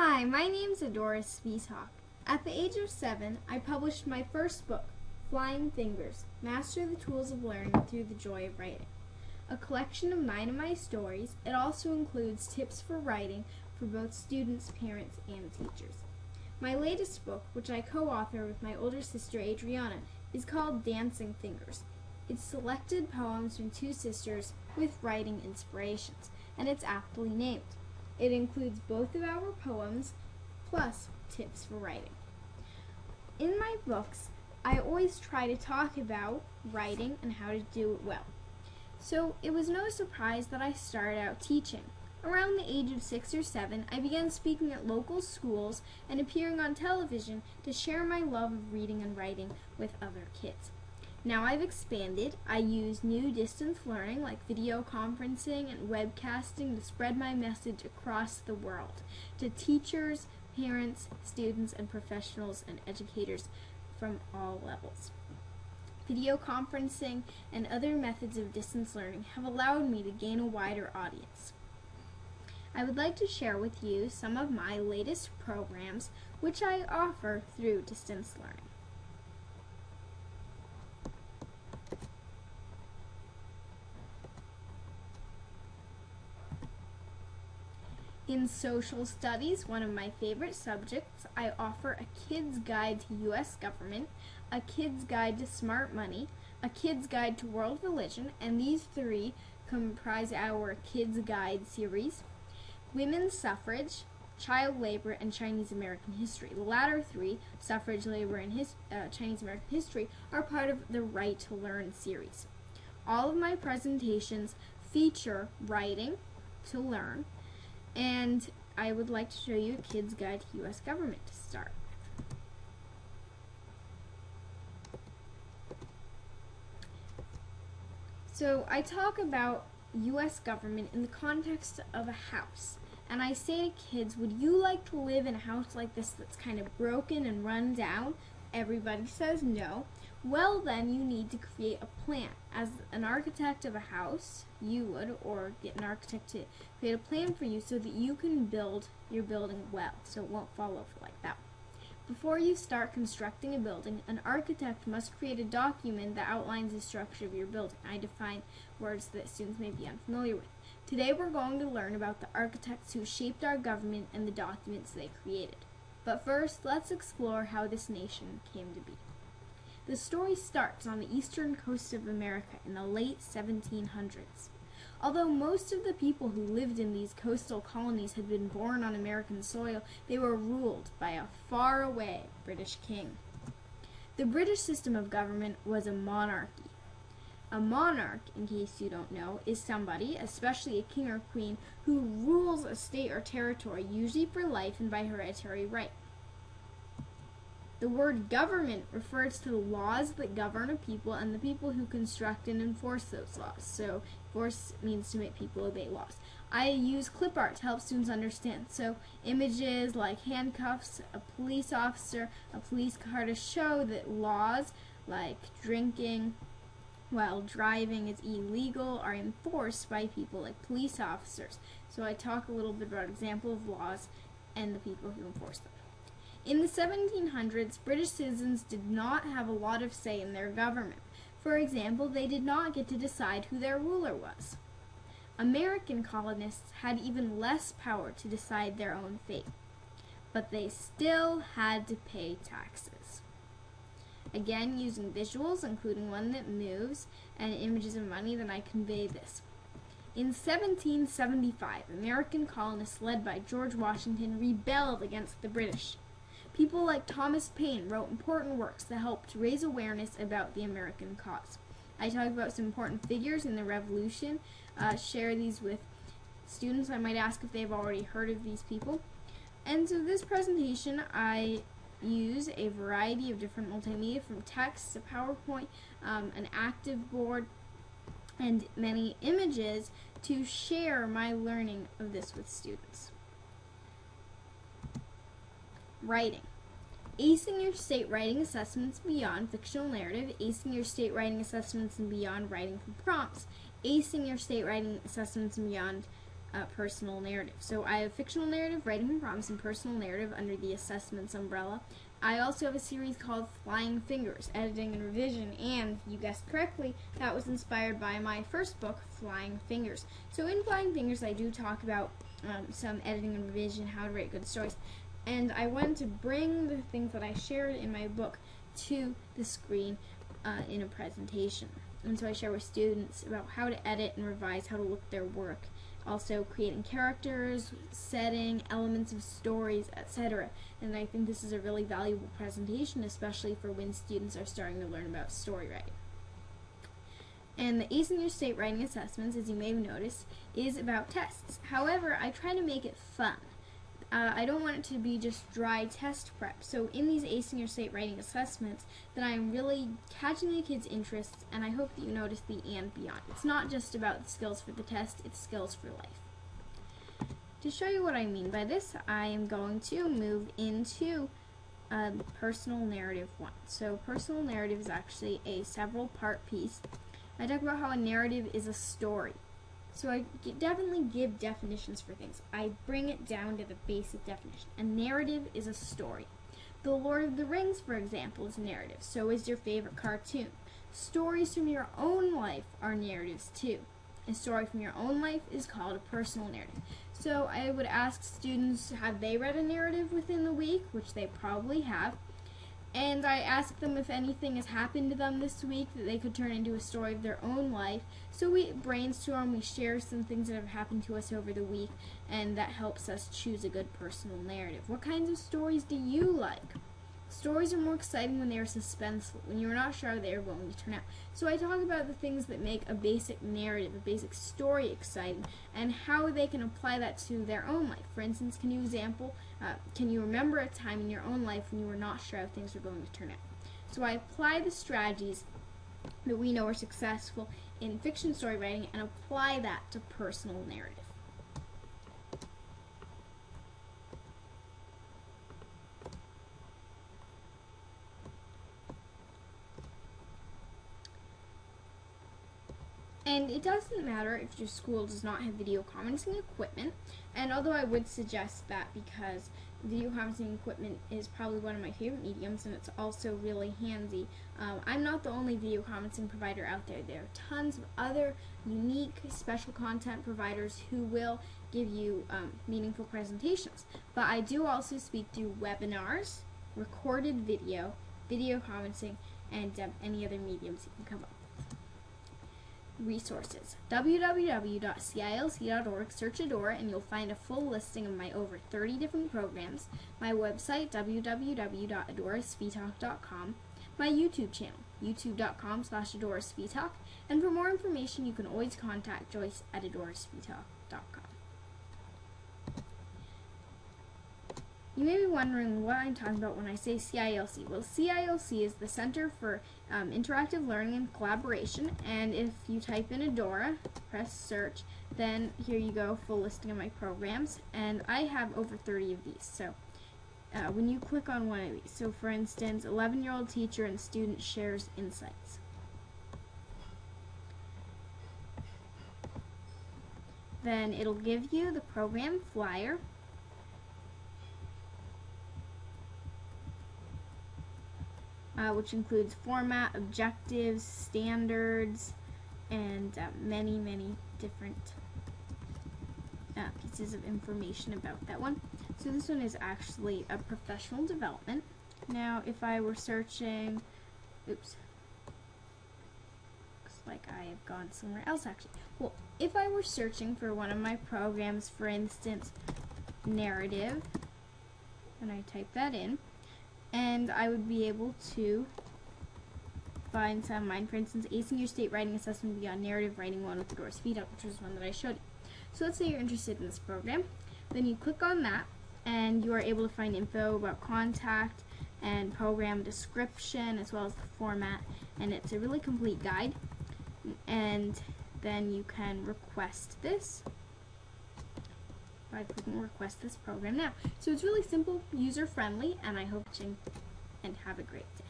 Hi, my name's Adora Svitak. At the age of 7, I published my first book, Flying Fingers, Master the Tools of Learning Through the Joy of Writing. A collection of 9 of my stories, it also includes tips for writing for both students, parents, and teachers. My latest book, which I co-author with my older sister Adriana, is called Dancing Fingers. It's selected poems from 2 sisters with writing inspirations, and it's aptly named. It includes both of our poems, plus tips for writing. In my books, I always try to talk about writing and how to do it well. So it was no surprise that I started out teaching. Around the age of 6 or 7, I began speaking at local schools and appearing on television to share my love of reading and writing with other kids. Now I've expanded. I use new distance learning like video conferencing and webcasting to spread my message across the world to teachers, parents, students, and professionals and educators from all levels. Video conferencing and other methods of distance learning have allowed me to gain a wider audience. I would like to share with you some of my latest programs which I offer through distance learning. In social studies, one of my favorite subjects, I offer a kid's guide to U.S. government, a kid's guide to smart money, a kid's guide to world religion, and these 3 comprise our kids guide series. Women's suffrage, child labor, and Chinese American history. The latter 3, suffrage, labor, and Chinese American history, are part of the Right to Learn series. All of my presentations feature writing to learn, and I would like to show you a kid's guide to U.S. government to start with. So I talk about U.S. government in the context of a house. And I say to kids, would you like to live in a house like this that's kind of broken and run down? Everybody says no. Well, then you need to create a plan. As an architect of a house, you would, or get an architect to create a plan for you so that you can build your building well, so it won't fall over like that. Before you start constructing a building, an architect must create a document that outlines the structure of your building. I define words that students may be unfamiliar with. Today we're going to learn about the architects who shaped our government and the documents they created. But first, let's explore how this nation came to be. The story starts on the eastern coast of America in the late 1700s. Although most of the people who lived in these coastal colonies had been born on American soil, they were ruled by a faraway British king. The British system of government was a monarchy. A monarch, in case you don't know, is somebody, especially a king or queen, who rules a state or territory, usually for life and by hereditary right. The word government refers to the laws that govern a people and the people who construct and enforce those laws. So, enforce means to make people obey laws. I use clip art to help students understand. So, images like handcuffs, a police officer, a police car to show that laws like drinking while driving is illegal are enforced by people like police officers. So I talk a little bit about example of laws and the people who enforce them. In the 1700s, British citizens did not have a lot of say in their government. For example, they did not get to decide who their ruler was. American colonists had even less power to decide their own fate, but they still had to pay taxes. Again, using visuals, including one that moves, and images of money, then I convey this. In 1775, American colonists led by George Washington rebelled against the British. People like Thomas Paine wrote important works that helped raise awareness about the American cause. I talk about some important figures in the Revolution, share these with students. I might ask if they've already heard of these people. And so this presentation, I use a variety of different multimedia, from text to PowerPoint, an active board, and many images to share my learning of this with students. Writing. Acing your state writing assessments beyond fictional narrative, acing your state writing assessments and beyond writing from prompts, acing your state writing assessments and beyond personal narrative. So I have fictional narrative, writing and promise, and personal narrative under the assessments umbrella. I also have a series called Flying Fingers, Editing and Revision, and you guessed correctly, that was inspired by my first book, Flying Fingers. So in Flying Fingers, I do talk about some editing and revision, how to write good stories, and I wanted to bring the things that I shared in my book to the screen in a presentation. And so I share with students about how to edit and revise, how to look at their work, also creating characters, setting, elements of stories, etc. And I think this is a really valuable presentation, especially for when students are starting to learn about story writing. And the ACE in your state writing assessments, as you may have noticed, is about tests. However, I try to make it fun. I don't want it to be just dry test prep. So in these ACE in your state writing assessments, that I am really catching the kids' interests, and I hope that you notice the and beyond. It's not just about the skills for the test, it's skills for life. To show you what I mean by this, I am going to move into personal narrative 1. So personal narrative is actually a several part piece. I talk about how a narrative is a story. So I definitely give definitions for things. I bring it down to the basic definition. A narrative is a story. The Lord of the Rings, for example, is a narrative. So is your favorite cartoon. Stories from your own life are narratives too. A story from your own life is called a personal narrative. So I would ask students, have they read a narrative within the week, which they probably have. And I ask them if anything has happened to them this week that they could turn into a story of their own life. So we brainstorm, we share some things that have happened to us over the week, and that helps us choose a good personal narrative. What kinds of stories do you like? Stories are more exciting when they are suspenseful, when you're not sure how they are going to turn out. So I talk about the things that make a basic narrative, a basic story exciting, and how they can apply that to their own life. For instance, can you remember a time in your own life when you were not sure how things were going to turn out? So I apply the strategies that we know are successful in fiction story writing and apply that to personal narrative. And it doesn't matter if your school does not have video conferencing equipment, and although I would suggest that because video conferencing equipment is probably one of my favorite mediums and it's also really handy, I'm not the only video conferencing provider out there. There are tons of other unique special content providers who will give you meaningful presentations. But I do also speak through webinars, recorded video, video conferencing, and any other mediums you can come up with. Resources. www.cilc.org, search Adora, and you'll find a full listing of my over 30 different programs, my website, www.adorasvitak.com, my YouTube channel, youtube.com/Adora Svitak, and for more information, you can always contact Joyce at adorasvitak.com. You may be wondering what I'm talking about when I say CILC. Well, CILC is the Center for Interactive Learning and Collaboration, and if you type in Adora, press search, then here you go, full listing of my programs, and I have over 30 of these. So when you click on one of these, so for instance, 11-year-old teacher and student shares insights. Then it'll give you the program flyer, which includes format, objectives, standards, and many, many different pieces of information about that one. So this one is actually a professional development. Now, if I were searching, oops, looks like I have gone somewhere else actually. Well, if I were searching for one of my programs, for instance, narrative, and I type that in, and I would be able to find some of mine. For instance, Acing Your State Writing Assessment Beyond Narrative Writing 1 with Adora Svitak, which was one that I showed you. So let's say you're interested in this program. Then you click on that, and you are able to find info about contact and program description, as well as the format, and it's a really complete guide. And then you can request this by clicking request this program now. So it's really simple, user-friendly, and I hope you and have a great day.